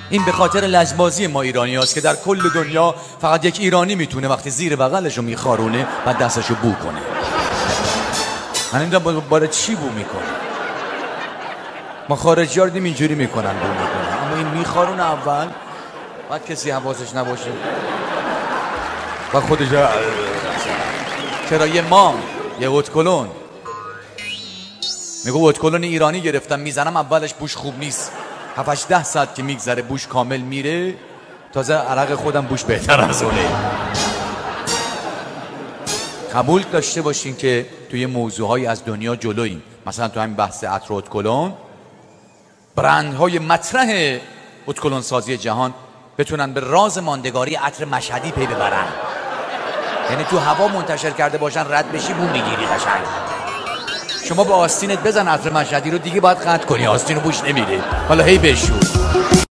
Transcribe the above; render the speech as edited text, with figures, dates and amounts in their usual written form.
این به خاطر لجبازی ما ایرانی هاست که در کل دنیا فقط یک ایرانی میتونه وقتی زیر بغلشو میخارونه بعد دستشو بو کنه. من نمیدونم برای چی بو میکنه. ما خارجی ها رو دیدیم اینجوری میکنن، بو میکنن، اما این میخارونه اول، بعد کسی حواسش نباشه و خودش چرا یه مام یه ودکلون میگه ودکلون ایرانی گرفتم میزنم، اولش بوش خوب نیست، 7-10 ساعت که میگذره بوش کامل میره، تازه عرق خودم بوش بهتر از اونه. قبول داشته باشین که توی موضوعهای از دنیا جلوییم. مثلا تو همین بحث عطر ودکلون، برندهای مطرح ودکلون سازی جهان بتونن به راز ماندگاری عطر مشهدی پی ببرن. یعنی تو هوا منتشر کرده باشن، رد بشی بو میگیری قشنگ. شما با آستینت بزن عطر مشهدی رو، دیگه باید قطع کنی، آستینو بوش نمیره. حالا هی بشور.